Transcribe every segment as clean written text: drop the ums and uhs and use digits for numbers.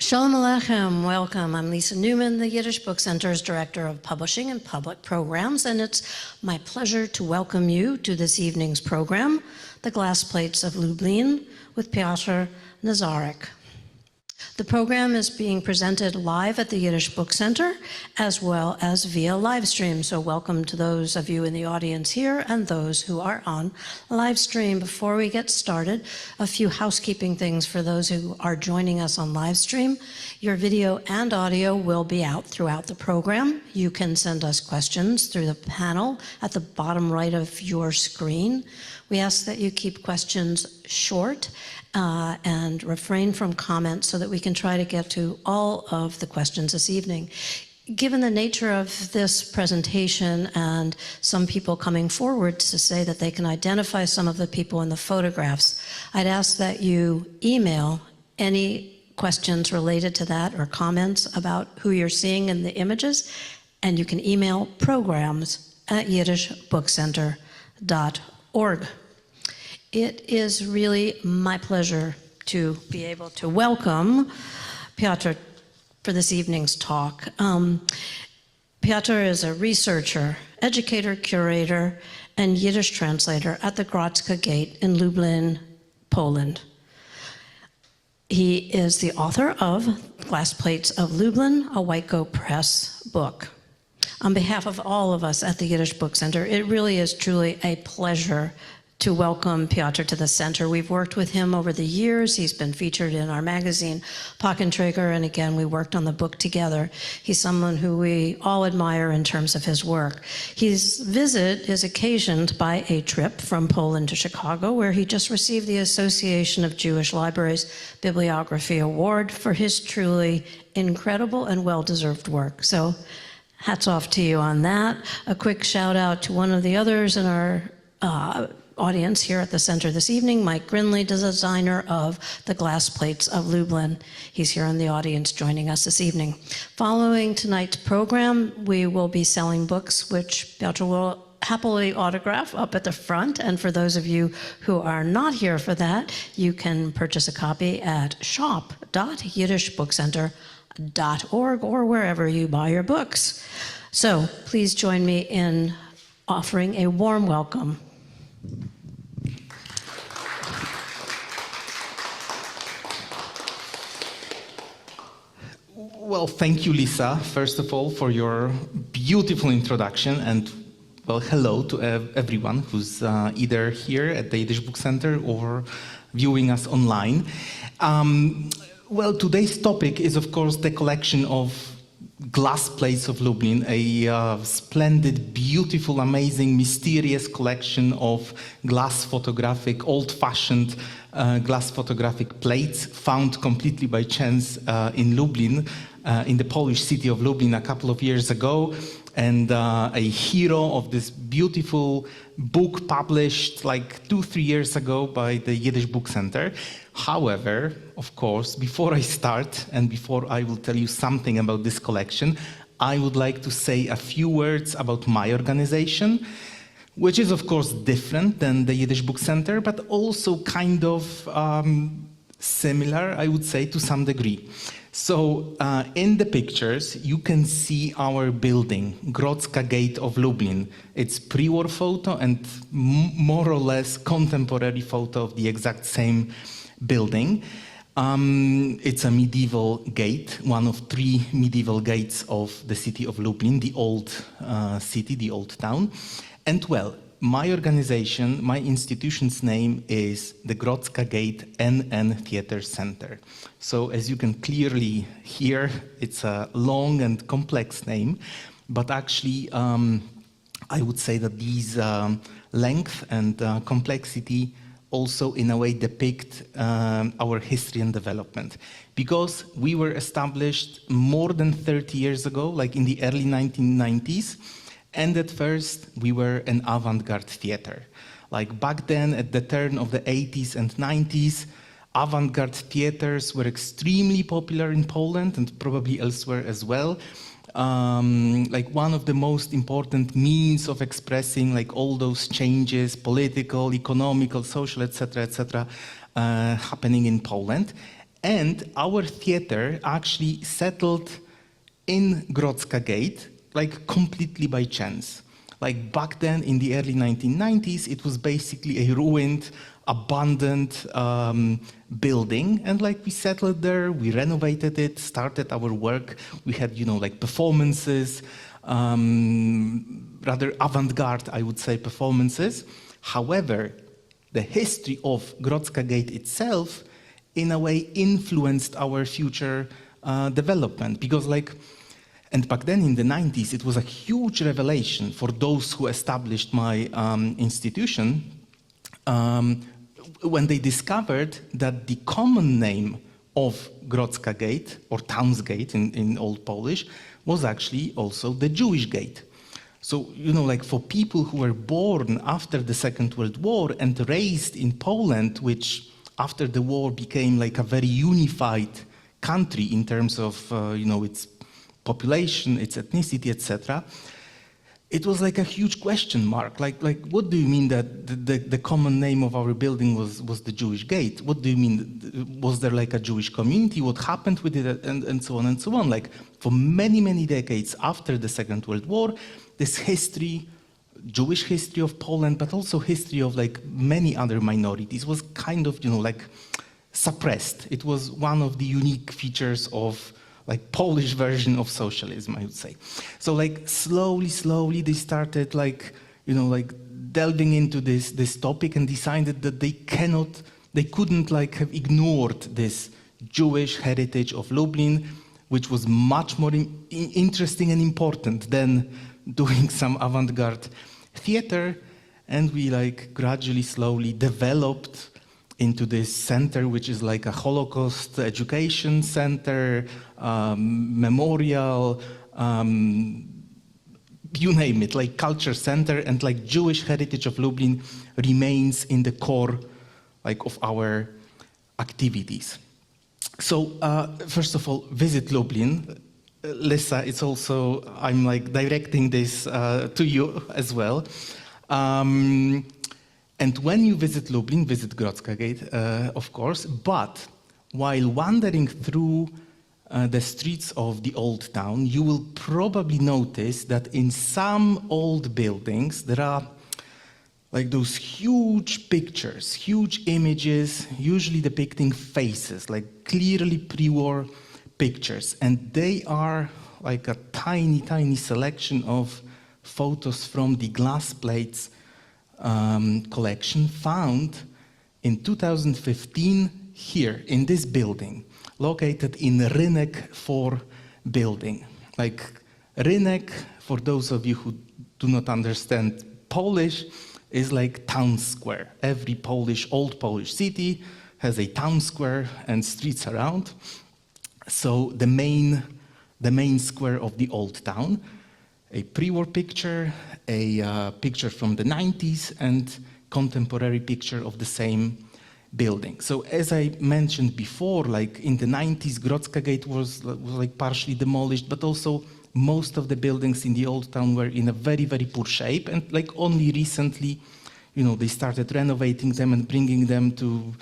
Shalom Aleichem, welcome. I'm Lisa Newman, the Yiddish Book Center's Director of Publishing and Public Programs, and it's my pleasure to welcome you to this evening's program, The Glass Plates of Lublin, with Piotr Nazaruk. The program is being presented live at the Yiddish Book Center, as well as via live stream. So welcome to those of you in the audience here and those who are on live stream. Before we get started, a few housekeeping things for those who are joining us on live stream. Your video and audio will be out throughout the program. You can send us questions through the panel at the bottom right of your screen. We ask that you keep questions short and refrain from comments so that we can try to get to all of the questions this evening. Given the nature of this presentation and some people coming forward to say that they can identify some of the people in the photographs, I'd ask that you email any questions related to that or comments about who you're seeing in the images, and you can email programs@yiddishbookcenter.org. It is really my pleasure to be able to welcome Piotr for this evening's talk. Piotr is a researcher, educator, curator, and Yiddish translator at the Grodzka Gate in Lublin, Poland. He is the author of Glass Plates of Lublin, a White Goat Press book. On behalf of all of us at the Yiddish Book Center, it really is truly a pleasure to welcome Piotr to the center. We've worked with him over the years. He's been featured in our magazine, Pakenträger, and again, we worked on the book together. He's someone who we all admire in terms of his work. His visit is occasioned by a trip from Poland to Chicago, where he just received the Association of Jewish Libraries Bibliography Award for his truly incredible and well-deserved work. So hats off to you on that. A quick shout out to one of the others in our audience here at the center this evening, Mike Grinley, the designer of the Glass Plates of Lublin. He's here in the audience joining us this evening. Following tonight's program, we will be selling books, which Piotr will happily autograph up at the front. And for those of you who are not here for that, you can purchase a copy at shop.yiddishbookcenter.org or wherever you buy your books. So please join me in offering a warm welcome. Well, thank you, Lisa, first of all, for your beautiful introduction, and well, hello to everyone who's either here at the Yiddish Book Center or viewing us online. Well, today's topic is, of course, the collection of Glass Plates of Lublin, a splendid, beautiful, amazing, mysterious collection of glass photographic, old-fashioned glass photographic plates found completely by chance in Lublin, in the Polish city of Lublin a couple of years ago. And a hero of this beautiful book published like 2-3 years ago by the Yiddish Book Center. However, of course, before I start and before I will tell you something about this collection, I would like to say a few words about my organization, which is of course different than the Yiddish Book Center, but also kind of similar, I would say, to some degree. So in the pictures, you can see our building, Grodzka Gate of Lublin. It's pre-war photo and more or less contemporary photo of the exact same building. It's a medieval gate, one of 3 medieval gates of the city of Lublin, the old city, the old town. And well, my organization, my institution's name is the Grodzka Gate NN Theater Center. So as you can clearly hear, it's a long and complex name, but actually I would say that these length and complexity also in a way depict our history and development. Because we were established more than 30 years ago, like in the early 1990s, and at first, we were an avant-garde theater. Like back then, at the turn of the 80s and 90s, avant-garde theaters were extremely popular in Poland and probably elsewhere as well. Like one of the most important means of expressing like all those changes, political, economical, social, etc., happening in Poland. And our theater actually settled in Grodzka Gate, like completely by chance. Like back then in the early 1990s, it was basically a ruined, abandoned building. And like we settled there, we renovated it, started our work. We had, like performances, rather avant-garde, I would say, performances. However, the history of Grodzka Gate itself, in a way, influenced our future development. Because and back then in the 90s, it was a huge revelation for those who established my institution when they discovered that the common name of Grodzka Gate, or Town's Gate in Old Polish, was actually also the Jewish Gate. So, for people who were born after the Second World War and raised in Poland, which after the war became like a very unified country in terms of, its population, its ethnicity, etc., it was like a huge question mark. Like what do you mean that the common name of our building was the Jewish Gate? What do you mean? Was there like a Jewish community? What happened with it? And so on and so on. Like for many, many decades after the Second World War, this history, Jewish history of Poland, but also history of like many other minorities was kind of, suppressed. It was one of the unique features of like Polish version of socialism, I would say. So like slowly they started delving into this topic and decided that they couldn't have ignored this Jewish heritage of Lublin, which was much more interesting and important than doing some avant-garde theater. And we gradually, slowly developed into this center, which is like a Holocaust education center, memorial, you name it, like culture center, and like Jewish heritage of Lublin remains in the core of our activities. So first of all, visit Lublin. Lisa, it's also, I'm directing this to you as well. And when you visit Lublin, visit Grodzka Gate, of course, but while wandering through the streets of the old town, you will probably notice that in some old buildings, there are those huge pictures, huge images, usually depicting faces, clearly pre-war pictures. And they are like a tiny, tiny selection of photos from the glass plates collection found in 2015 here in this building, located in Rynek 4 building. Rynek, for those of you who do not understand Polish, is like town square. Every old Polish city has a town square and streets around. So the main square of the old town, a pre-war picture, a picture from the 90s, and contemporary picture of the same building. So as I mentioned before, in the 90s, Grodzka Gate was partially demolished, but also most of the buildings in the old town were in a very, very poor shape. And only recently, they started renovating them and bringing them to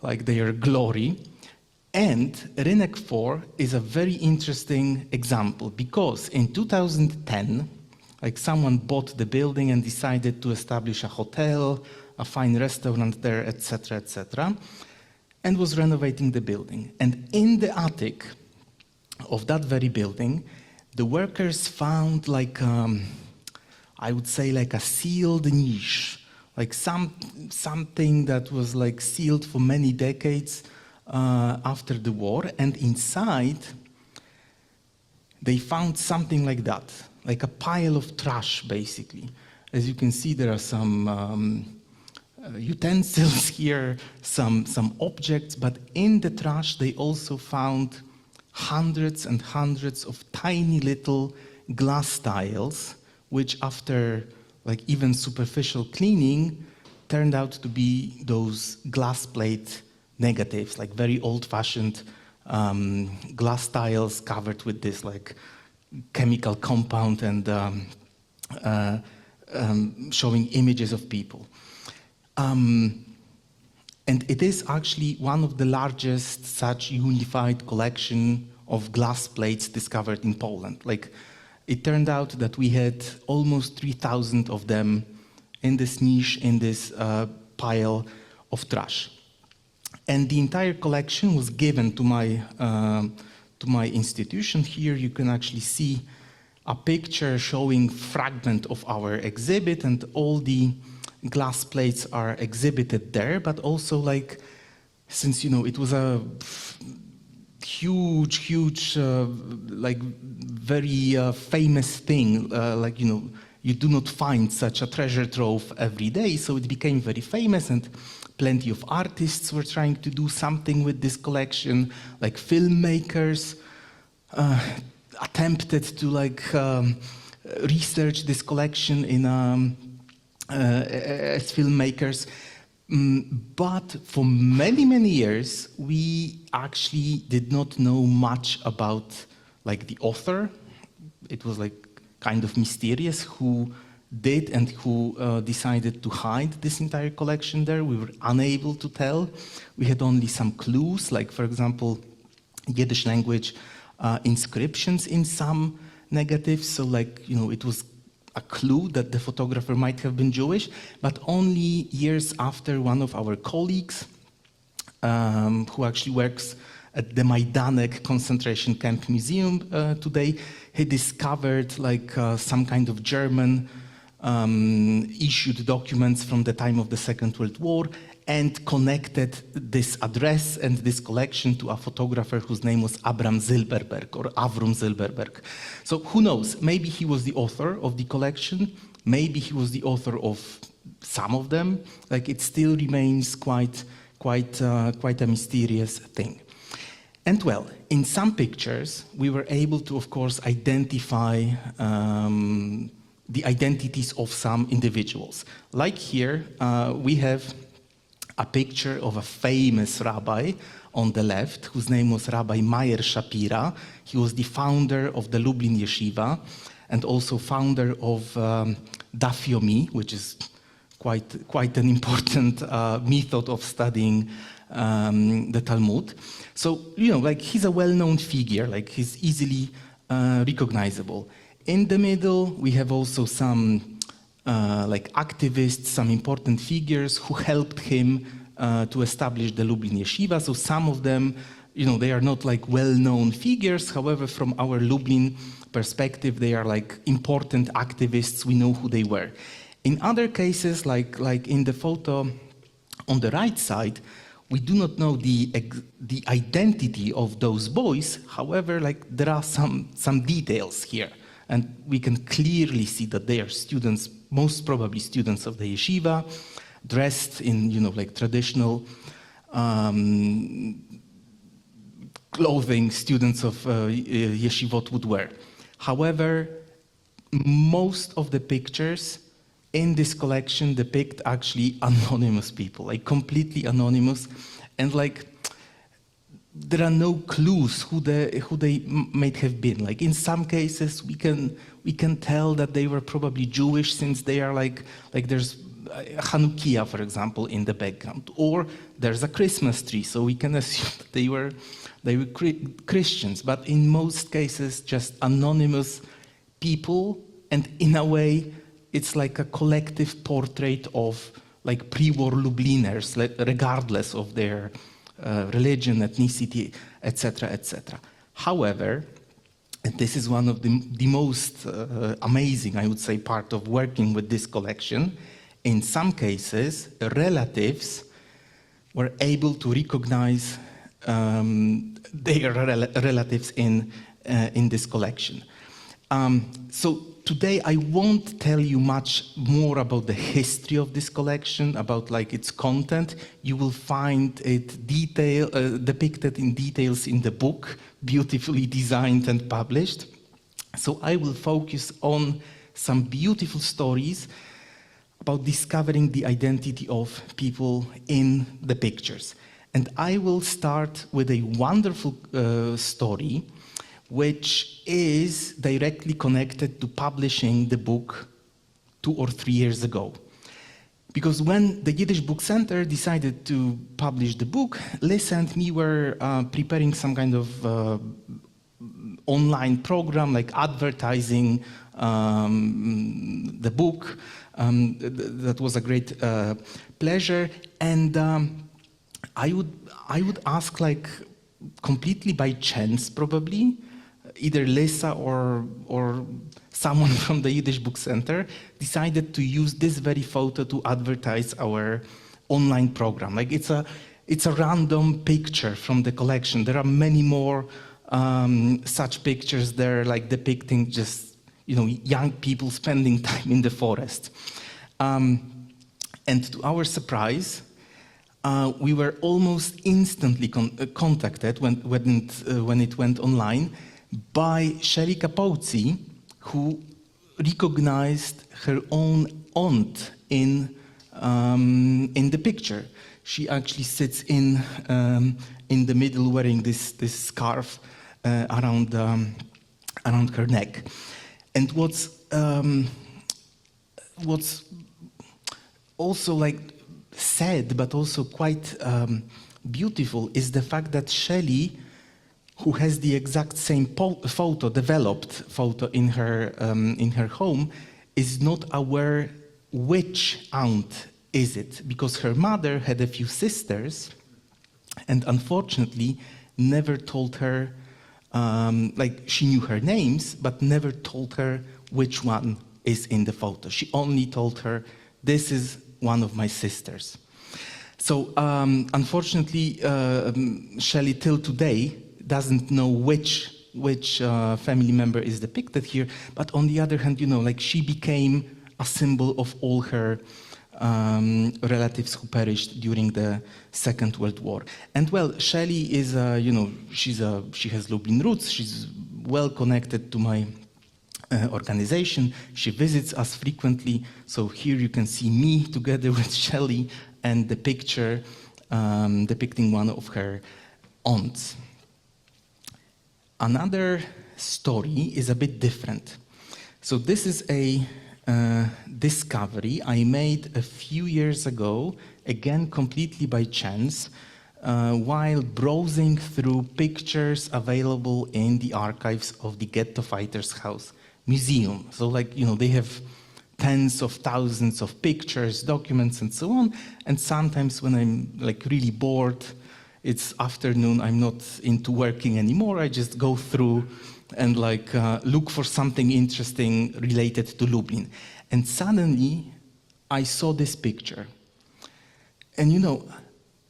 their glory. And Rynek 4 is a very interesting example because in 2010, someone bought the building and decided to establish a hotel, a fine restaurant there, etc., and was renovating the building. And in the attic of that very building, the workers found I would say a sealed niche, something that was sealed for many decades after the war, and inside they found something like that, like a pile of trash, basically. As you can see, there are some utensils here, some objects, but in the trash they also found hundreds and hundreds of tiny little glass tiles, which after even superficial cleaning turned out to be those glass plate negatives, very old-fashioned glass tiles covered with this chemical compound and showing images of people. And it is actually one of the largest such unified collection of glass plates discovered in Poland. Like, it turned out that we had almost 3,000 of them in this niche, in this pile of trash. And the entire collection was given to my institution. Here you can actually see a picture showing fragment of our exhibit, and all the glass plates are exhibited there, but also, like, since, you know, it was a huge, like, very famous thing, like, you know, you do not find such a treasure trove every day, so it became very famous, and plenty of artists were trying to do something with this collection, like filmmakers attempted to, like, research this collection in as filmmakers. But for many years, we actually did not know much about, like, the author. It was, like, kind of mysterious who did and who decided to hide this entire collection there. We were unable to tell. We had only some clues, like, for example, Yiddish language inscriptions in some negatives. So, like, you know, it was a clue that the photographer might have been Jewish. But only years after, one of our colleagues, who actually works at the Majdanek concentration camp museum today, he discovered, like, some kind of German issued documents from the time of the Second World War, and connected this address and this collection to a photographer whose name was Avram Zilberberg. So who knows? Maybe he was the author of the collection. Maybe he was the author of some of them. Like, it still remains quite a mysterious thing. And well, in some pictures, we were able to, of course, identify the identities of some individuals. Like here, we have a picture of a famous rabbi on the left, whose name was Rabbi Meir Shapira. He was the founder of the Lublin Yeshiva, and also founder of Daf Yomi, which is quite an important method of studying the Talmud. So, you know, like, he's a well-known figure, like, he's easily recognizable. In the middle, we have also some like, activists, some important figures who helped him to establish the Lublin Yeshiva. So some of them, you know, they are not, like, well-known figures. However, from our Lublin perspective, they are, like, important activists. We know who they were. In other cases, like in the photo on the right side, we do not know the identity of those boys. However, like, there are some details here, and we can clearly see that they are students, most probably students of the yeshiva, dressed in, you know, like, traditional clothing students of yeshivot would wear. However, most of the pictures in this collection depict actually anonymous people, like, completely anonymous, and, like, there are no clues who they might have been. Like, in some cases, we can tell that they were probably Jewish, since they are like there's Hanukkah, for example, in the background, or there's a Christmas tree, so we can assume that they were Christians. But in most cases, just anonymous people, and in a way, it's like a collective portrait of, like, pre-war Lubliners, regardless of their religion, ethnicity, etc., etc. However, and this is one of the most amazing, I would say, part of working with this collection, in some cases, relatives were able to recognize their relatives in this collection. So today I won't tell you much more about the history of this collection, about, like, its content. You will find it depicted in details in the book, beautifully designed and published. So I will focus on some beautiful stories about discovering the identity of people in the pictures. And I will start with a wonderful story, which is directly connected to publishing the book 2 or 3 years ago. Because when the Yiddish Book Center decided to publish the book, Lisa and me were preparing some kind of online program, like advertising the book. That was a great pleasure. And I would ask, like, completely by chance, probably, either Lisa or someone from the Yiddish Book Center decided to use this very photo to advertise our online program. Like, it's a random picture from the collection. There are many more such pictures there, like depicting just, young people spending time in the forest. And to our surprise, we were almost instantly contacted when it went online by Shelley Capozzi, who recognized her own aunt in the picture. She actually sits in the middle, wearing this scarf around her neck. And what's also, like, sad, but also quite beautiful, is the fact that Shelley, who has the exact same developed photo in her home, is not aware which aunt is it, because her mother had a few sisters, and unfortunately never told her, like, she knew her names, but never told her which one is in the photo. She only told her, this is one of my sisters. So unfortunately, Shelley till today doesn't know which family member is depicted here, but on the other hand, like, she became a symbol of all her relatives who perished during the Second World War. And well, Shelley is, she has Lublin roots. She's well connected to my organization. She visits us frequently. So here you can see me together with Shelley and the picture depicting one of her aunts. Another story is a bit different. So this is a discovery I made a few years ago, again completely by chance, while browsing through pictures available in the archives of the Ghetto Fighters House Museum. So, like, they have tens of thousands of pictures, documents, and so on. And sometimes when I'm, like, really bored, it's afternoon, I'm not into working anymore, I just go through and, like, look for something interesting related to Lublin. And suddenly I saw this picture. And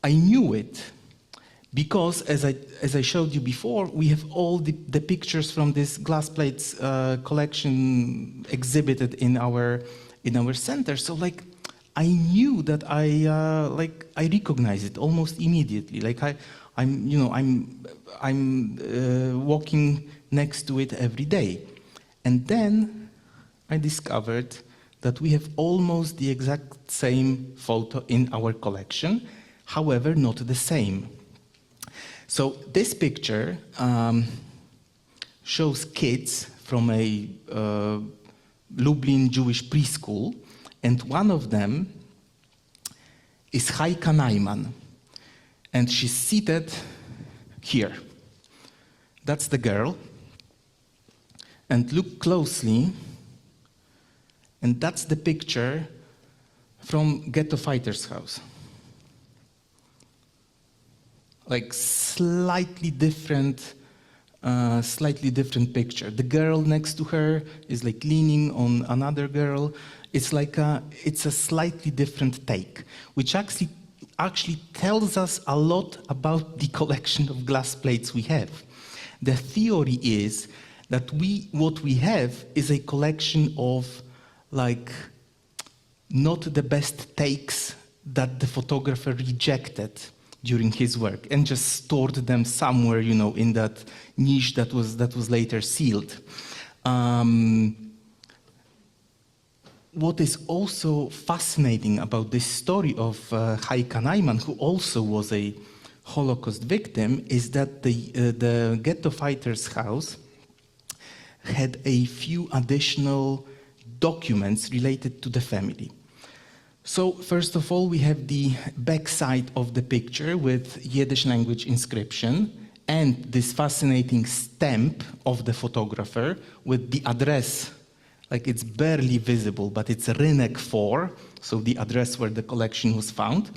I knew it because, as I showed you before, we have all the pictures from this glass plates collection exhibited in our center. So, like, I knew that I recognized it almost immediately. Like, I'm walking next to it every day. And then I discovered that we have almost the exact same photo in our collection, however, not the same. So this picture shows kids from a Lublin Jewish preschool, and one of them is Heike Naiman, and she's seated here. That's the girl. And look closely, and that's the picture from Ghetto Fighters House. Like, slightly different picture. The girl next to her is, like, leaning on another girl. It's like it's a slightly different take, which actually tells us a lot about the collection of glass plates we have. The theory is that what we have is a collection of, like, not the best takes that the photographer rejected during his work and just stored them somewhere, in that niche that was later sealed. What is also fascinating about this story of Heike Naiman, who also was a Holocaust victim, is that the Ghetto Fighters House had a few additional documents related to the family. So first of all, we have the back side of the picture with Yiddish language inscription and this fascinating stamp of the photographer with the address. Like it's barely visible, but it's Rynek 4, so the address where the collection was found.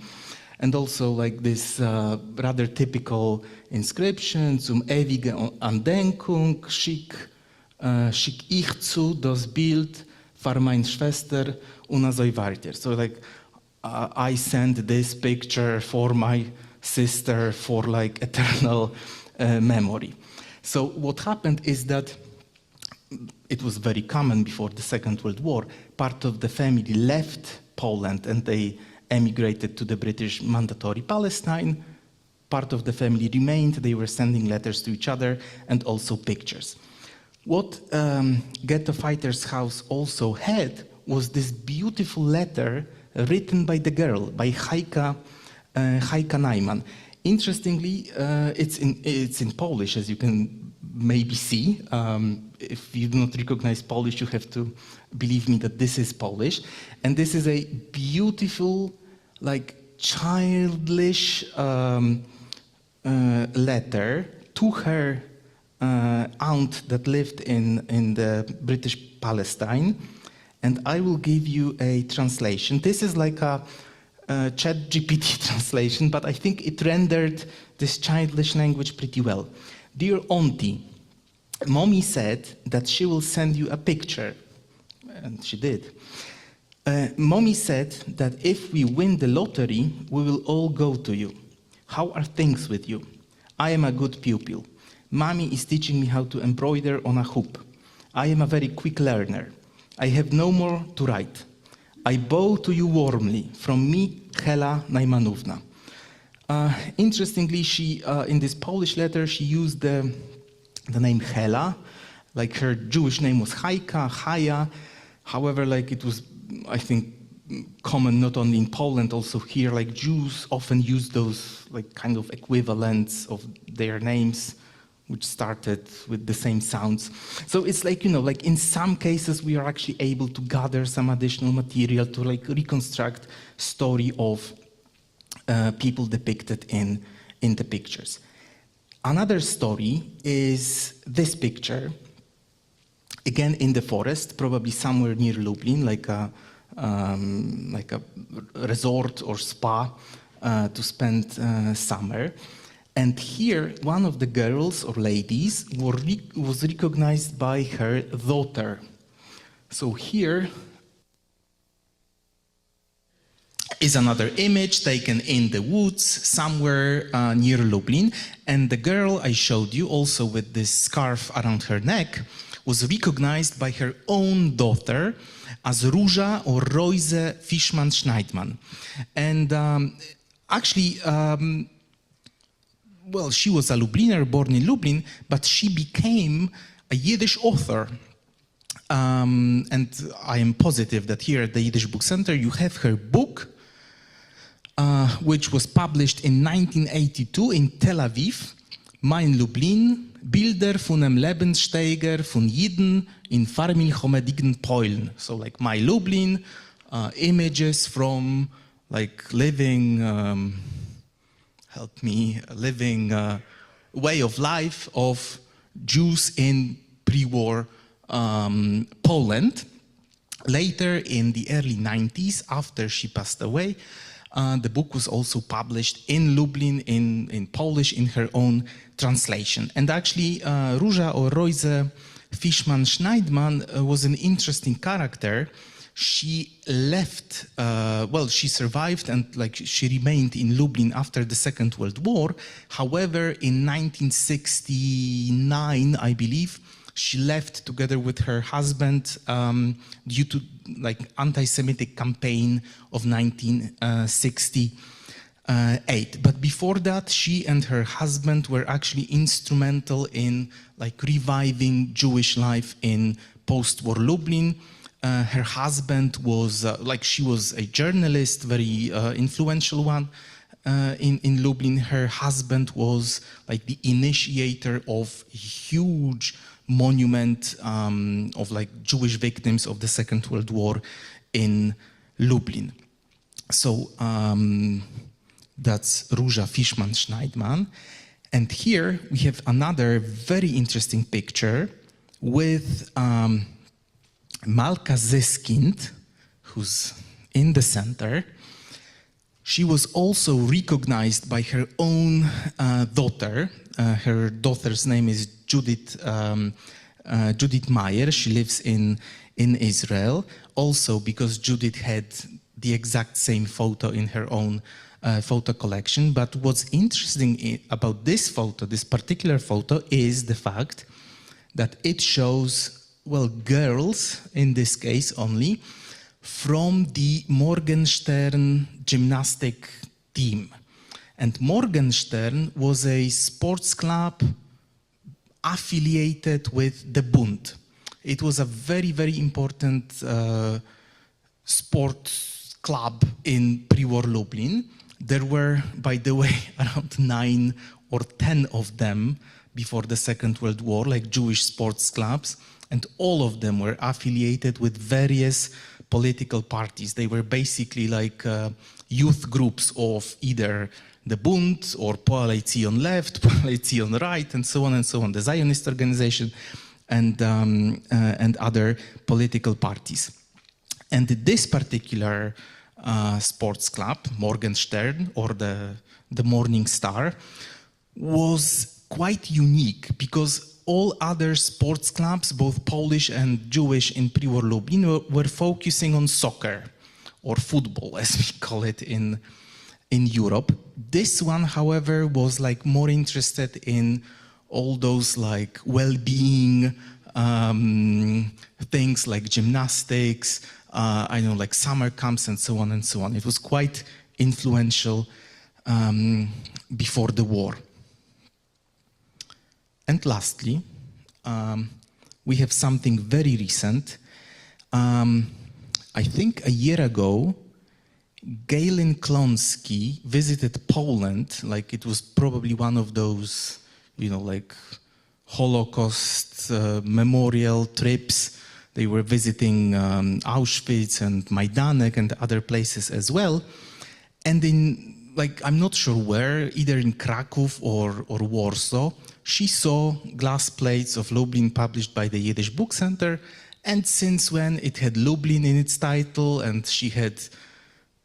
And also like this rather typical inscription, zum ewige Andenkung, schick ich zu das Bild für meine Schwester und so weiter. So like I send this picture for my sister for like eternal memory. So what happened is that it was very common before the Second World War. Part of the family left Poland and they emigrated to the British Mandatory Palestine. Part of the family remained. They were sending letters to each other and also pictures. What Ghetto Fighters House also had was this beautiful letter written by the girl, by Heika Najman. Interestingly, it's in Polish, as you can maybe see. If you do not recognize Polish, you have to believe me that this is Polish. And this is a beautiful, like childish letter to her aunt that lived in the British Palestine. And I will give you a translation. This is like a ChatGPT translation, but I think it rendered this childish language pretty well. Dear Auntie, Mommy said that she will send you a picture, and she did. Mommy said that if we win the lottery, we will all go to you. How are things with you? I am a good pupil. Mommy is teaching me how to embroider on a hoop. I am a very quick learner. I have no more to write. I bow to you warmly, from me, Hela Najmanówna. Interestingly, she in this Polish letter, she used the name Hela, like her Jewish name was Haika, Chaya. However, like it was, I think, common not only in Poland, also here, like Jews often use those like kind of equivalents of their names, which started with the same sounds. So it's like, you know, like in some cases we are actually able to gather some additional material to like reconstruct story of people depicted in the pictures. Another story is this picture, again in the forest, probably somewhere near Lublin, like a resort or spa to spend summer. And here, one of the girls or ladies was recognized by her daughter. So here is another image taken in the woods somewhere near Lublin. And the girl I showed you, also with this scarf around her neck, was recognized by her own daughter as Róża or Roise Fischmann-Schneidmann. And actually, well, she was a Lubliner, born in Lublin, but she became a Yiddish author. And I am positive that here at the Yiddish Book Center you have her book, which was published in 1982 in Tel Aviv, Mein Lublin, Bilder von einem Lebenssteiger von Jiden in farmilchomedigen Polen. So like My Lublin, images from like living, living way of life of Jews in pre-war Poland. Later, in the early 90s, after she passed away, the book was also published in Lublin in Polish in her own translation. And actually, Róża or Roise Fischmann-Schneidmann was an interesting character. She left, well, she survived and like she remained in Lublin after the Second World War. However, in 1969, I believe, she left together with her husband due to like anti-Semitic campaign of 1968. But before that, she and her husband were actually instrumental in like reviving Jewish life in post-war Lublin. Her husband was like she was a journalist, very influential one in Lublin. Her husband was like the initiator of huge monument of like Jewish victims of the Second World War in Lublin. So that's Róża Fischmann-Schneidmann. And here we have another very interesting picture with Malka Zeskind, who's in the center. She was also recognized by her own daughter. Her daughter's name is Judith Meyer. She lives in Israel, also because Judith had the exact same photo in her own photo collection. But what's interesting about this photo, this particular photo, is the fact that it shows, well, girls, in this case only, from the Morgenstern gymnastic team. And Morgenstern was a sports club affiliated with the Bund. It was a very, very important sports club in pre-war Lublin. There were, by the way, around 9 or 10 of them before the Second World War, like Jewish sports clubs, and all of them were affiliated with various political parties. They were basically like youth groups of either the Bund or Poale Zion left, Poale Zion right, and so on, the Zionist organization, and other political parties. And this particular sports club, Morgenstern, or the Morning Star, was quite unique because all other sports clubs, both Polish and Jewish in pre-war Lublin, were focusing on soccer, or football, as we call it in Europe. This one, however, was like more interested in all those like well-being things like gymnastics, I know, like summer camps and so on and so on. It was quite influential before the war. And lastly, we have something very recent. I think a year ago, Galen Klonski visited Poland, like it was probably one of those, you know, like Holocaust memorial trips. They were visiting Auschwitz and Majdanek and other places as well. And in, like, I'm not sure where, either in Krakow or Warsaw, she saw glass plates of Lublin published by the Yiddish Book Center. And since when it had Lublin in its title and she had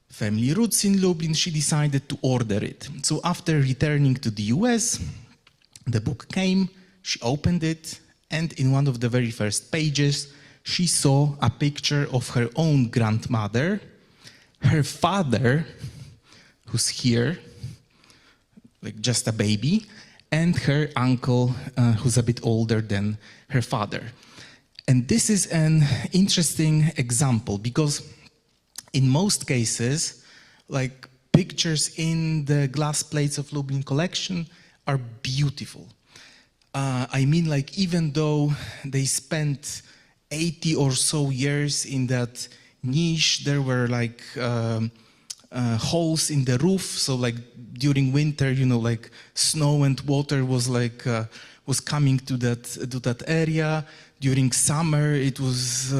family roots in Lublin, she decided to order it. So after returning to the US, the book came, she opened it, and in one of the very first pages, she saw a picture of her own grandmother, her father, who's here, like just a baby, and her uncle, who's a bit older than her father. And this is an interesting example because in most cases, like pictures in the glass plates of Lublin collection are beautiful. I mean, like, even though they spent 80 or so years in that niche, there were like holes in the roof. So like during winter, you know, like snow and water was like was coming to that area. During summer, it was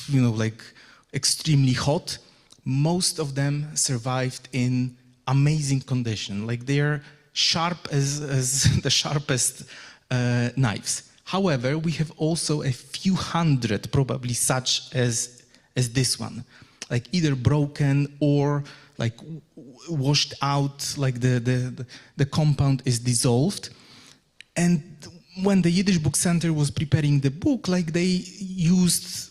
you know, like extremely hot. Most of them survived in amazing condition. Like they are sharp as the sharpest knives. However, we have also a few hundred, probably such as this one, like either broken or like washed out, like the compound is dissolved. And when the Yiddish Book Center was preparing the book, like they used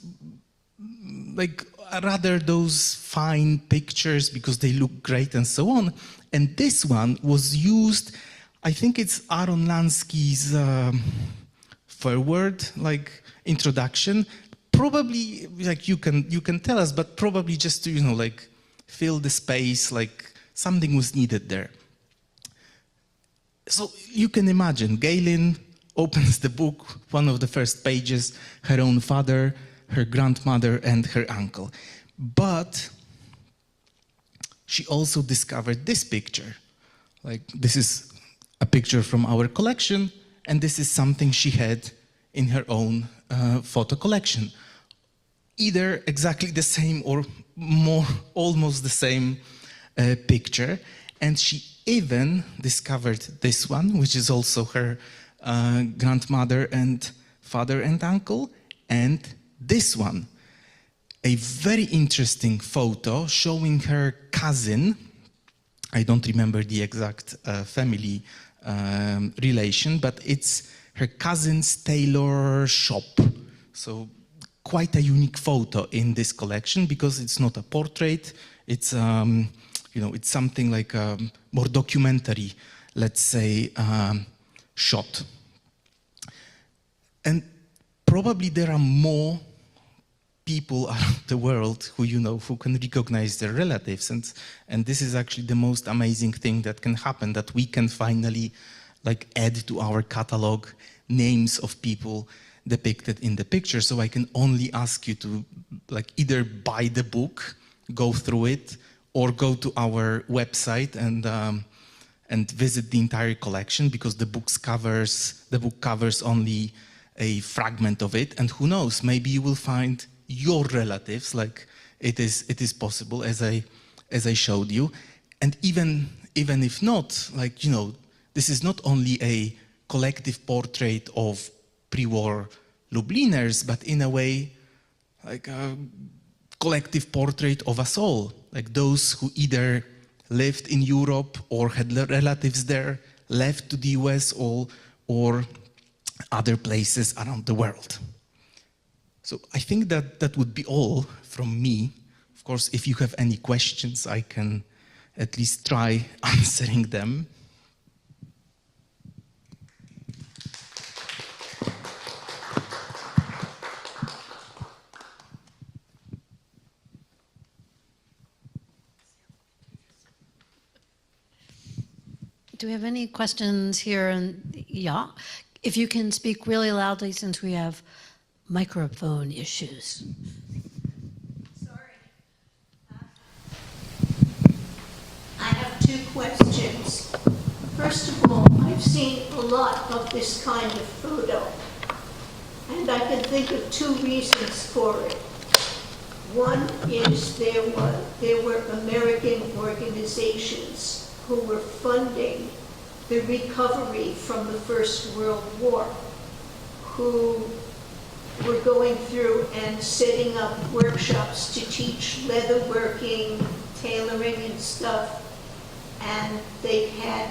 like rather those fine pictures because they look great and so on. And this one was used, I think it's Aaron Lansky's forward, like introduction. Probably, like you can tell us, but probably just to, you know, like fill the space, like something was needed there. So you can imagine, Galen opens the book, one of the first pages, her own father, her grandmother, and her uncle. But she also discovered this picture. Like, this is a picture from our collection, and this is something she had in her own photo collection. either exactly the same or more, almost the same picture. And she even discovered this one, which is also her grandmother and father and uncle, and this one, a very interesting photo showing her cousin. I don't remember the exact family relation, but it's her cousin's tailor shop. So quite a unique photo in this collection because it's not a portrait. It's it's something like a more documentary, let's say, shot. And probably there are more people around the world who can recognize their relatives, and this is actually the most amazing thing that can happen, that we can finally add to our catalog names of people depicted in the picture. So I can only ask you to either buy the book, go through it, or go to our website and visit the entire collection, because the book covers only a fragment of it, and who knows, maybe you will find your relatives, it is possible, as I showed you. And even if not, this is not only a collective portrait of pre-war Lubliners, but in a way a collective portrait of us all, those who either lived in Europe or had relatives there, left to the US or other places around the world. So I think that would be all from me. Of course, if you have any questions, I can at least try answering them. Do we have any questions here? And yeah, if you can speak really loudly, since we have microphone issues. Sorry. I have two questions. First of all, I've seen a lot of this kind of photo, and I can think of two reasons for it. One is there were American organizations who were funding the recovery from the First World War, who were going through and setting up workshops to teach leatherworking, tailoring and stuff, and they had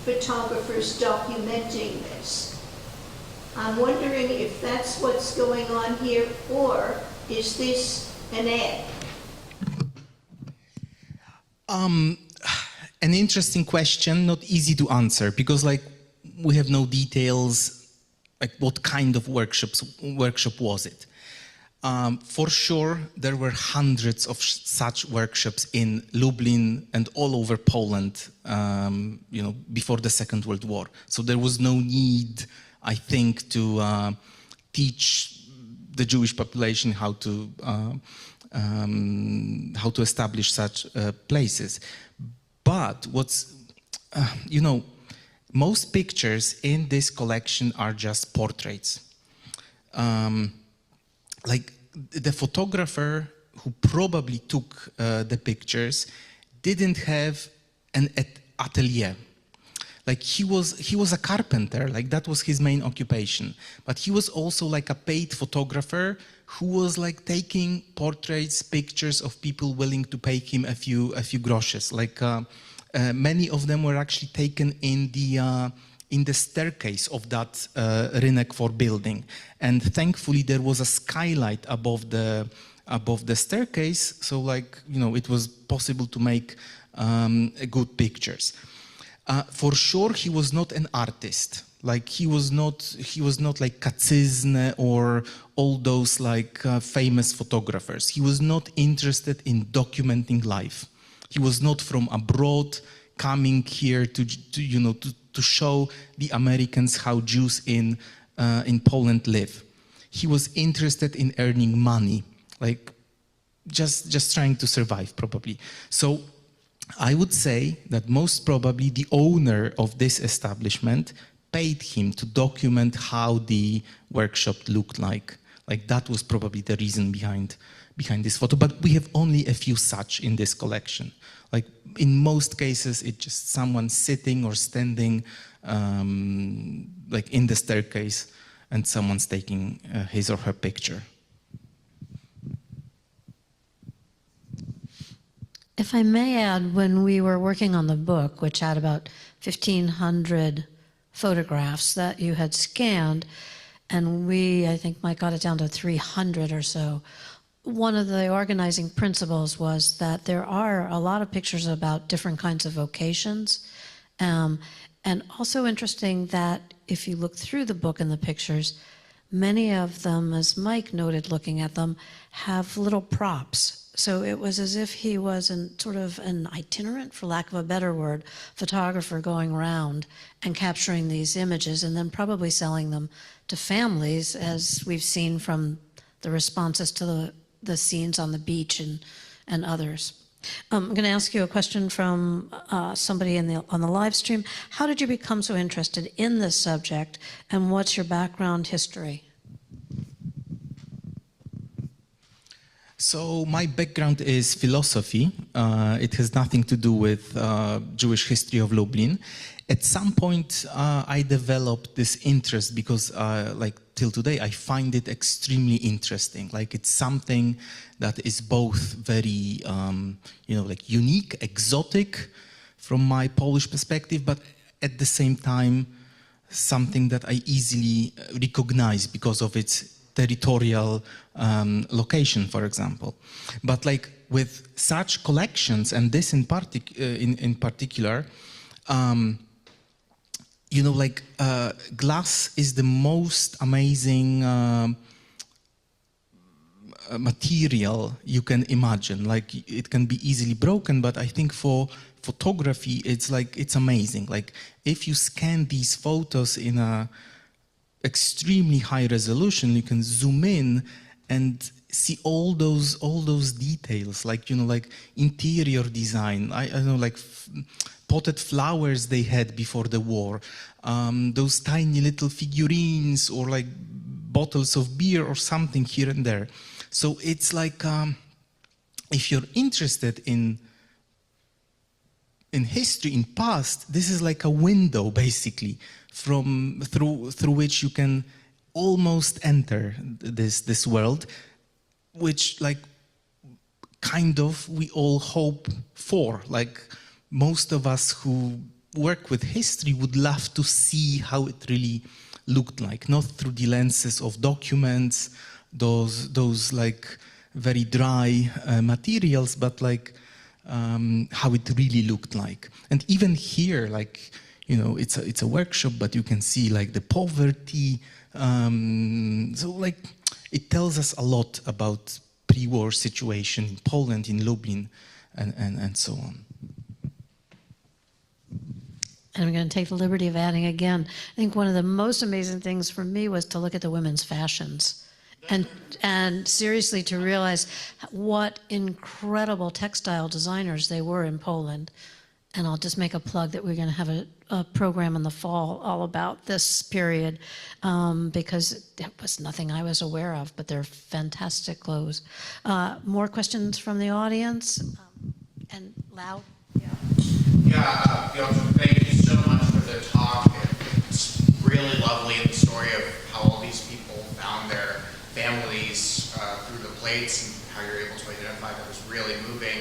photographers documenting this. I'm wondering if that's what's going on here, or is this an ad? An interesting question, not easy to answer, because we have no details, what kind of workshop was it. For sure, there were hundreds of such workshops in Lublin and all over Poland, before the Second World War. So there was no need, I think, to teach the Jewish population how to establish such places. But most pictures in this collection are just portraits. The photographer who probably took the pictures didn't have an atelier. He was a carpenter, that was his main occupation. But he was also a paid photographer who was taking portraits, pictures of people willing to pay him a few groszy. Many of them were actually taken in the staircase of that Rynek for building. And thankfully there was a skylight above the staircase, so it was possible to make good pictures. For sure, he was not an artist. He was not like Kaczyzny or all those famous photographers. He was not interested in documenting life. He was not from abroad, coming here to show the Americans how Jews in Poland live. He was interested in earning money, just trying to survive, probably. So I would say that most probably the owner of this establishment paid him to document how the workshop looked like. Like that was probably the reason behind this photo. But we have only a few such in this collection. Like in most cases, it's just someone sitting or standing like in the staircase and someone's taking his or her picture. If I may add, when we were working on the book, which had about 1,500 photographs that you had scanned, and I think Mike got it down to 300 or so, one of the organizing principles was that there are a lot of pictures about different kinds of vocations. And also interesting that if you look through the book and the pictures, many of them, as Mike noted looking at them, have little props. So it was as if he was sort of an itinerant, for lack of a better word, photographer going around and capturing these images and then probably selling them to families, as we've seen from the responses to the scenes on the beach and others. I'm going to ask you a question from somebody on the live stream. How did you become so interested in this subject, and what's your background history? So my background is philosophy. It has nothing to do with Jewish history of Lublin. At some point, I developed this interest because, like till today, I find it extremely interesting. Like it's something that is both very, like unique, exotic from my Polish perspective, but at the same time, something that I easily recognize because of its territorial location, for example. But like with such collections, and this in particular, glass is the most amazing material you can imagine. Like it can be easily broken, but I think for photography, it's amazing. Like if you scan these photos in a extremely high resolution, you can zoom in and see all those details, like interior design. I know, like potted flowers they had before the war, those tiny little figurines or like bottles of beer or something here and there. So it's like if you're interested in history, in past, this is like a window basically through which you can almost enter this world, which like kind of we all hope for. Like most of us who work with history would love to see how it really looked like, not through the lenses of documents, those like very dry materials, but like how it really looked like. And even here, like, it's a workshop, but you can see like the poverty. So like it tells us a lot about pre-war situation in Poland, in Lublin, and so on. And I'm going to take the liberty of adding again, I think one of the most amazing things for me was to look at the women's fashions and seriously to realize what incredible textile designers they were in Poland. And I'll just make a plug that we're going to have a program in the fall all about this period because it was nothing I was aware of, but they're fantastic clothes. More questions from the audience? And loud? Yeah, Piotr, thank you so much for the talk. It's really lovely in the story of how all these people found their families through the plates and how you're able to identify that was really moving.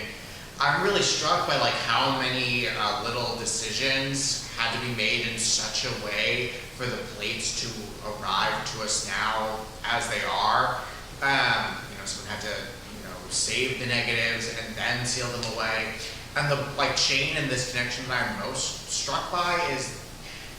I'm really struck by like how many little decisions had to be made in such a way for the plates to arrive to us now as they are. Someone had to save the negatives and then seal them away. And the chain and this connection that I'm most struck by is,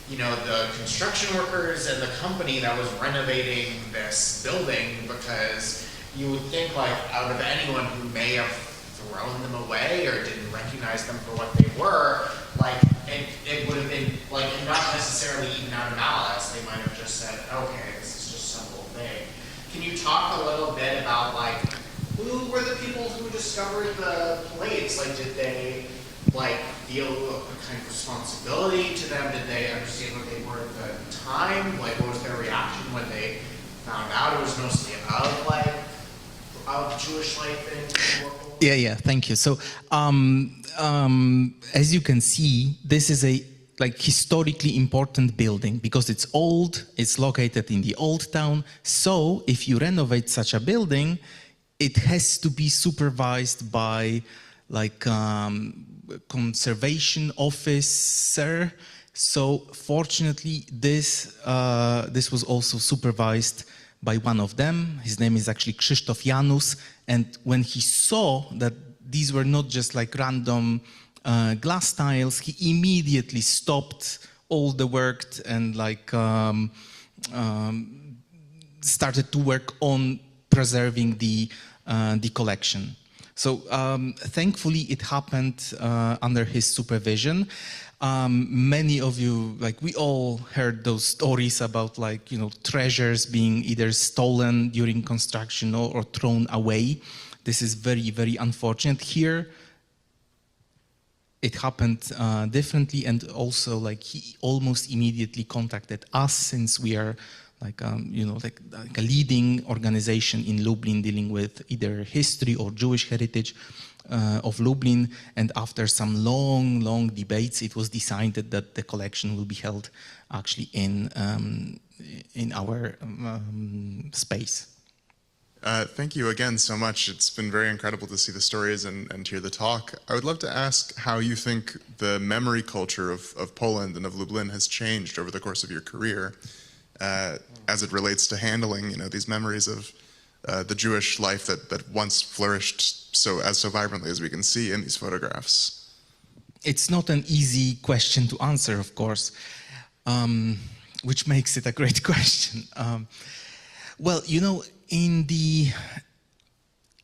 the construction workers and the company that was renovating this building, because you would think out of anyone who may have thrown them away or didn't recognize them for what they were, it would have been not necessarily even out of malice. They might have just said, okay, this is just some old thing. Can you talk a little bit about who were the people who discovered the plates? Did they feel a kind of responsibility to them? Did they understand what they were at the time? What was their reaction when they found out? It was mostly of Jewish life in local. Yeah, thank you. So, as you can see, this is a historically important building because it's old, it's located in the old town. So if you renovate such a building, it has to be supervised by conservation officer. So fortunately, this was also supervised by one of them. His name is actually Krzysztof Janus. And when he saw that these were not just random glass tiles, he immediately stopped all the work and started to work on preserving the collection. So thankfully it happened under his supervision. Many of you, we all heard those stories about treasures being either stolen during construction or thrown away. This is very, very unfortunate. Here it happened differently, and also he almost immediately contacted us, since we are a leading organization in Lublin dealing with either history or Jewish heritage of Lublin. And after some long debates, it was decided that the collection will be held actually in our space. Thank you again so much. It's been very incredible to see the stories and hear the talk. I would love to ask how you think the memory culture of Poland and of Lublin has changed over the course of your career as it relates to handling these memories of the Jewish life that once flourished so vibrantly as we can see in these photographs. It's not an easy question to answer, of course, which makes it a great question. Well, in the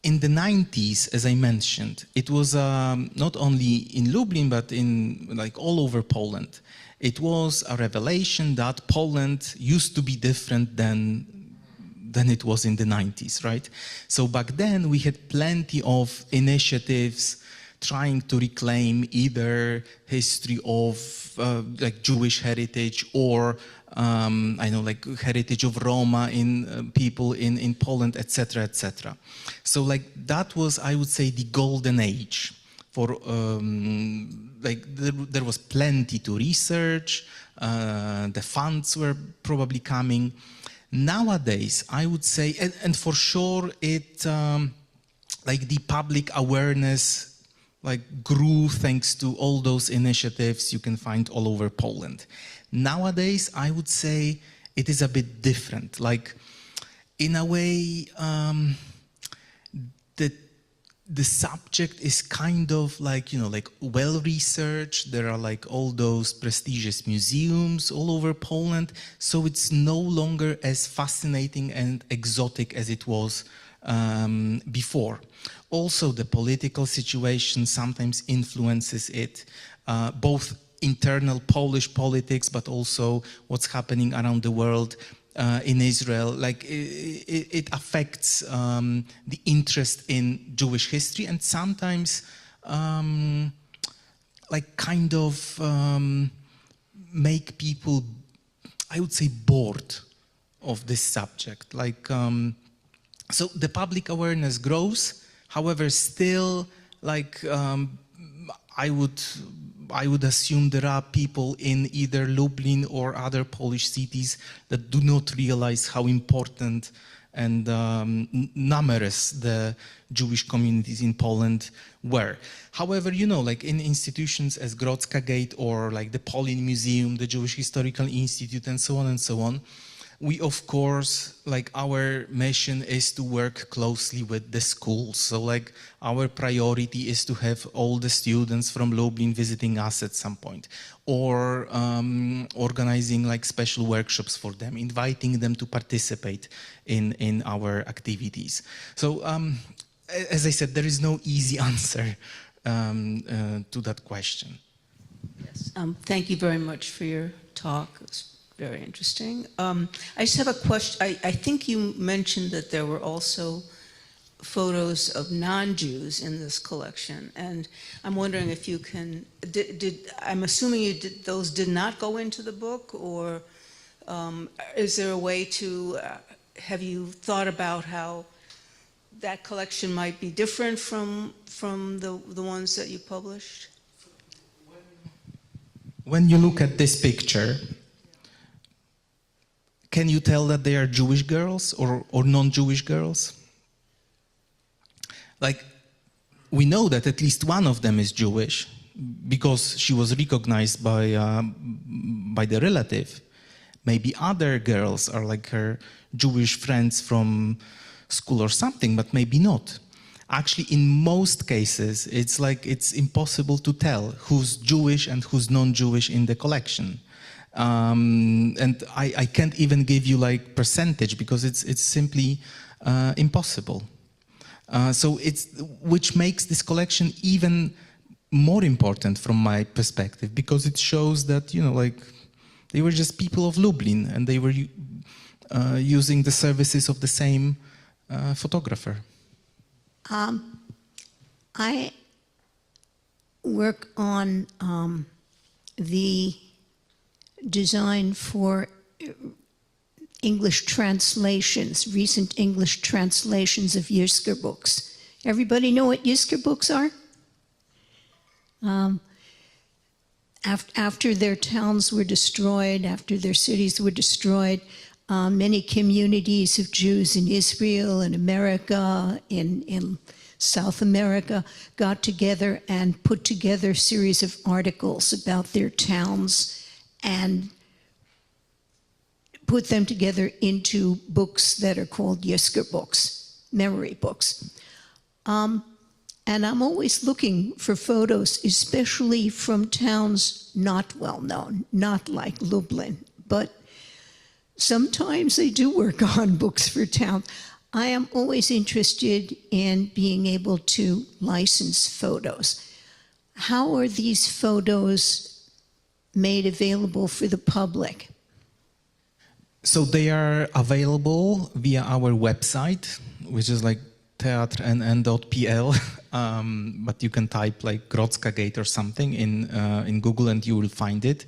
90s, as I mentioned, it was not only in Lublin, but in all over Poland. It was a revelation that Poland used to be different than it was in the 90s, right? So back then we had plenty of initiatives trying to reclaim either history of Jewish heritage or heritage of Roma in people in Poland, etc., etc. So that was, I would say, the golden age for there was plenty to research. The funds were probably coming. Nowadays, I would say, and for sure, it the public awareness grew thanks to all those initiatives you can find all over Poland. Nowadays, I would say it is a bit different. In a way, the subject is kind of well researched. There are all those prestigious museums all over Poland, so it's no longer as fascinating and exotic as it was before. Also, the political situation sometimes influences it, both internal Polish politics, but also what's happening around the world. In Israel, it affects the interest in Jewish history, and sometimes make people, I would say, bored of this subject. So the public awareness grows. However, still, I would assume there are people in either Lublin or other Polish cities that do not realize how important and numerous the Jewish communities in Poland were. However, in institutions as Grodzka Gate or the Polin Museum, the Jewish Historical Institute, and so on, we, of course, our mission is to work closely with the schools. So our priority is to have all the students from Lublin visiting us at some point, or organizing special workshops for them, inviting them to participate in our activities. So as I said, there is no easy answer to that question. Yes. Thank you very much for your talk. Very interesting. I just have a question. I think you mentioned that there were also photos of non-Jews in this collection, and I'm wondering if you can, I'm assuming those did not go into the book, or is there a way to have you thought about how that collection might be different from the ones that you published? When you look at this picture, can you tell that they are Jewish girls or non-Jewish girls? Like, we know that at least one of them is Jewish because she was recognized by the relative. Maybe other girls are like her Jewish friends from school or something, but maybe not. Actually, in most cases, it's impossible to tell who's Jewish and who's non-Jewish in the collection. And I can't even give you like percentage because it's simply impossible. Which makes this collection even more important from my perspective, because it shows that, you know, like, they were just people of Lublin and they were using the services of the same photographer. I work on the design for English translations, recent English translations of Yiddish books. Everybody know what Yiddish books are? After their towns were destroyed, after their cities were destroyed, many communities of Jews in Israel, in America, in South America, got together and put together a series of articles about their towns and put them together into books that are called Yiddish books, memory books. And I'm always looking for photos, especially from towns not well known, not like Lublin, but sometimes they do work on books for towns. I am always interested in being able to license photos. How are these photos made available for the public? So they are available via our website, which is like teatrnn.pl, but you can type like Grodzka Gate or something in Google and you will find it,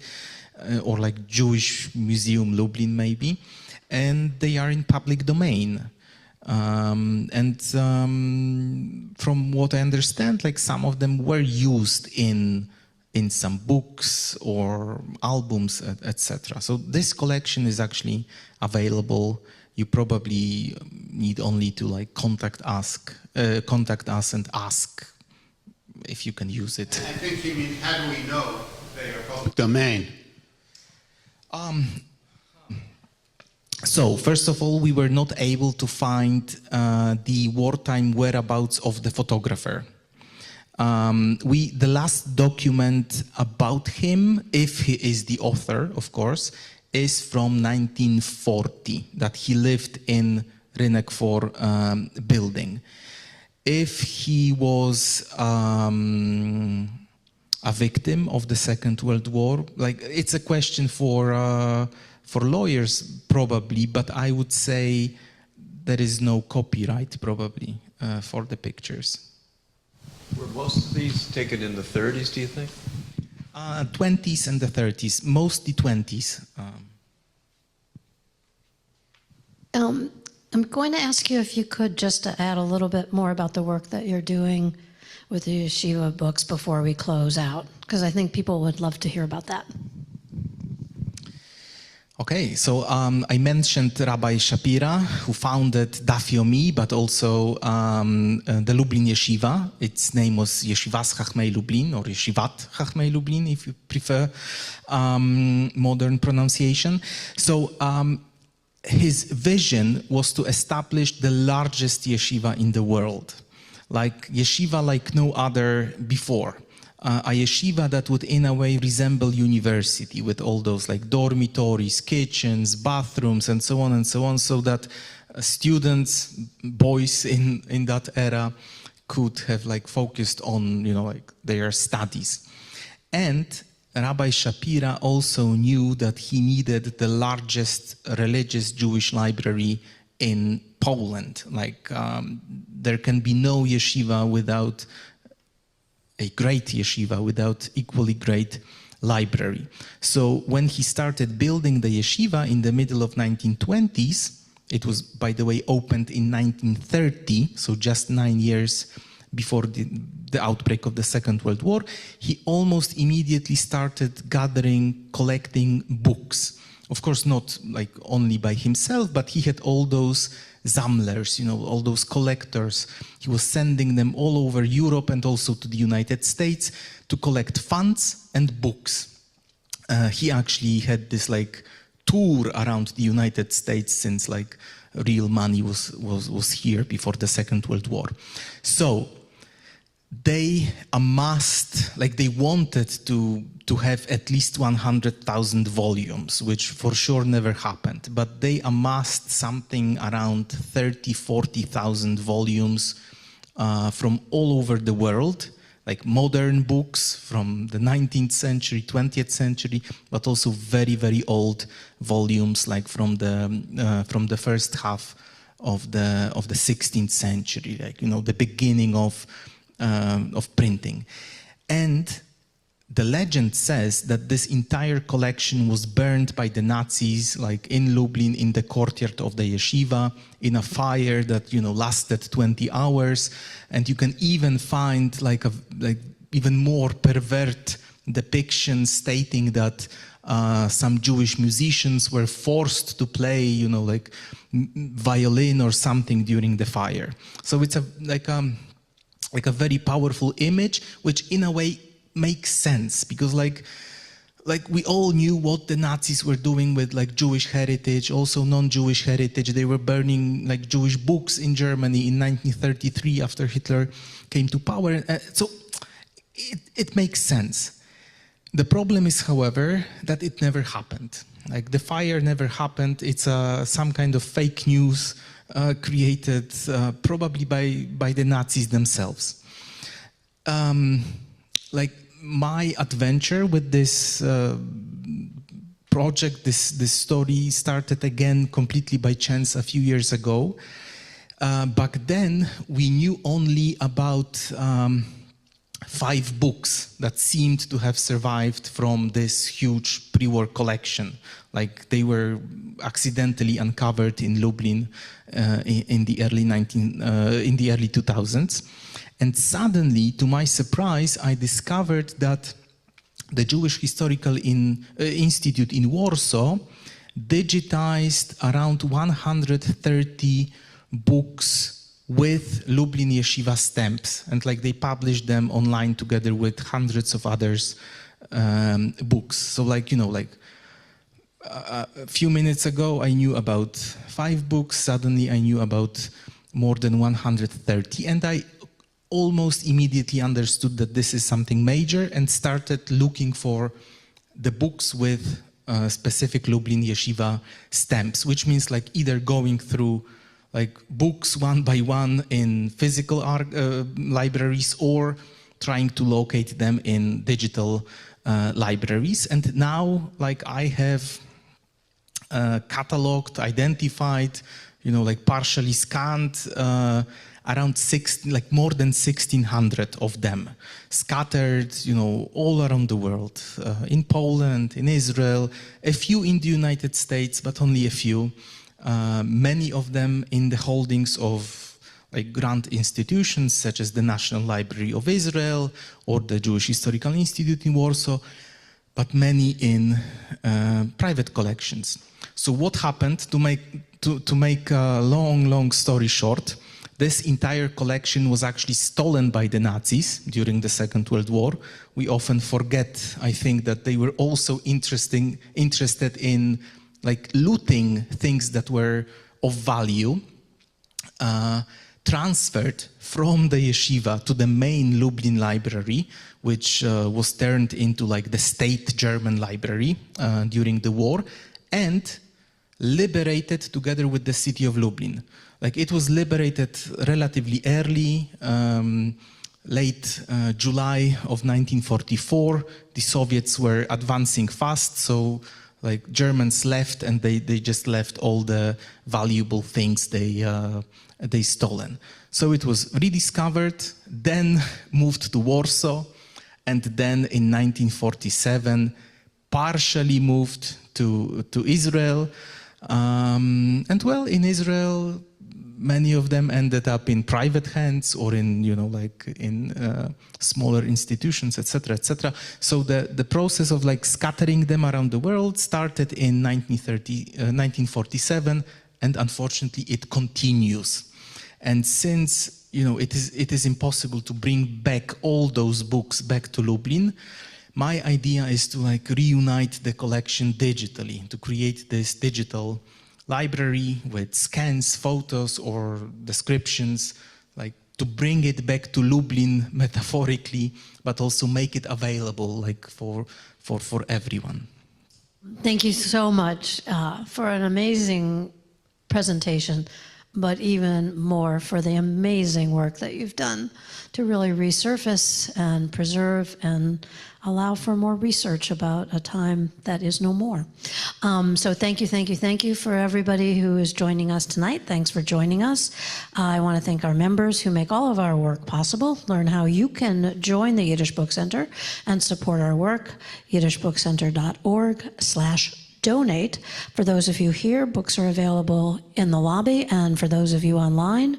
or like Jewish Museum Lublin maybe, and they are in public domain. From what I understand, like some of them were used in some books or albums, etc. So this collection is actually available. You probably need only to like contact us and ask if you can use it. I think he means, how do we know they are public domain? So first of all, we were not able to find the wartime whereabouts of the photographer. The last document about him, if he is the author, of course, is from 1940, that he lived in Rynek 4 building. If he was a victim of the Second World War, like, it's a question for lawyers probably, but I would say there is no copyright probably for the pictures. Were most of these taken in the 30s, do you think? 20s and the 30s, mostly 20s. I'm going to ask you if you could just add a little bit more about the work that you're doing with the yeshiva books before we close out, because I think people would love to hear about that. Okay, so I mentioned Rabbi Shapira, who founded Daf Yomi, but also the Lublin Yeshiva. Its name was Yeshivas Chachmei Lublin, or Yeshivat Chachmei Lublin, if you prefer modern pronunciation. So his vision was to establish the largest yeshiva in the world, like yeshiva like no other before. A yeshiva that would in a way resemble university, with all those like dormitories, kitchens, bathrooms, and so on, so that students, boys in that era could have like focused on, you know, like their studies. And Rabbi Shapira also knew that he needed the largest religious Jewish library in Poland. Like there can be no yeshiva without a great yeshiva, without equally great library. So when he started building the yeshiva in the middle of 1920s, It was, by the way, opened in 1930, so just 9 years before the outbreak of the Second World War. He almost immediately started gathering, collecting books. Of course, not like only by himself, but he had all those Sammlers, all those collectors. He was sending them all over Europe and also to the United States to collect funds and books. He actually had this like tour around the United States since like real money was here before the Second World War. So they amassed, like they wanted to have at least 100,000 volumes, which for sure never happened, but they amassed something around 40,000 volumes from all over the world, like modern books from the 19th century, 20th century, but also very, very old volumes, like from the first half of the 16th century, like the beginning of printing. And the legend says that this entire collection was burned by the Nazis, like in Lublin, in the courtyard of the yeshiva, in a fire that lasted 20 hours. And you can even find like even more pervert depictions stating that some Jewish musicians were forced to play, like violin or something during the fire. So it's like a very powerful image, which in a way makes sense, because like we all knew what the Nazis were doing with like Jewish heritage, also non-Jewish heritage. They were burning like Jewish books in Germany in 1933 after Hitler came to power. So it makes sense. The problem is, however, that it never happened. Like the fire never happened. It's some kind of fake news created probably by the Nazis themselves. Like my adventure with this project, this story started again completely by chance a few years ago. Back then, we knew only about 5 books that seemed to have survived from this huge pre-war collection. Like they were accidentally uncovered in Lublin in the early 2000s. And suddenly, to my surprise, I discovered that the Jewish Historical Institute in Warsaw digitized around 130 books with Lublin Yeshiva stamps, and like they published them online together with hundreds of others books. So like a few minutes ago I knew about 5 books, suddenly I knew about more than 130, and I almost immediately understood that this is something major and started looking for the books with specific Lublin Yeshiva stamps, which means like either going through like books one by one in physical libraries or trying to locate them in digital libraries. And now like I have cataloged, identified, like partially scanned around more than 1,600 of them, scattered, all around the world, in Poland, in Israel, a few in the United States, but only a few. Many of them in the holdings of like grant institutions such as the National Library of Israel or the Jewish Historical Institute in Warsaw, but many in private collections. So what happened, to make a long story short, this entire collection was actually stolen by the Nazis during the Second World War. We often forget, I think, that they were also interested in like looting things that were of value, transferred from the yeshiva to the main Lublin library, which was turned into like the state German library during the war, and liberated together with the city of Lublin. Like it was liberated relatively early, late July of 1944. The Soviets were advancing fast, so like Germans left, and they just left all the valuable things they stolen. So it was rediscovered, then moved to Warsaw, and then in 1947 partially moved to Israel. And well, in Israel, many of them ended up in private hands or in, like in smaller institutions, etc., etc. So the process of like scattering them around the world started in 1947, and unfortunately it continues. And since, it is impossible to bring back all those books back to Lublin, my idea is to like reunite the collection digitally, to create this digital library with scans, photos, or descriptions, like to bring it back to Lublin metaphorically, but also make it available like for everyone. Thank you so much for an amazing presentation, but even more for the amazing work that you've done to really resurface and preserve and allow for more research about a time that is no more. So thank you for everybody who is joining us tonight. Thanks for joining us. I want to thank our members who make all of our work possible. Learn how you can join the Yiddish Book Center and support our work, yiddishbookcenter.org/donate. For those of you here, books are available in the lobby, and for those of you online,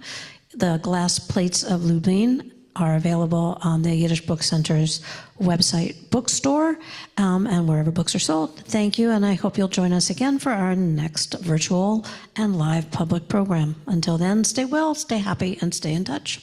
the glass plates of Lublin are available on the Yiddish Book Center's website bookstore and wherever books are sold. Thank you, and I hope you'll join us again for our next virtual and live public program. Until then, stay well, stay happy, and stay in touch.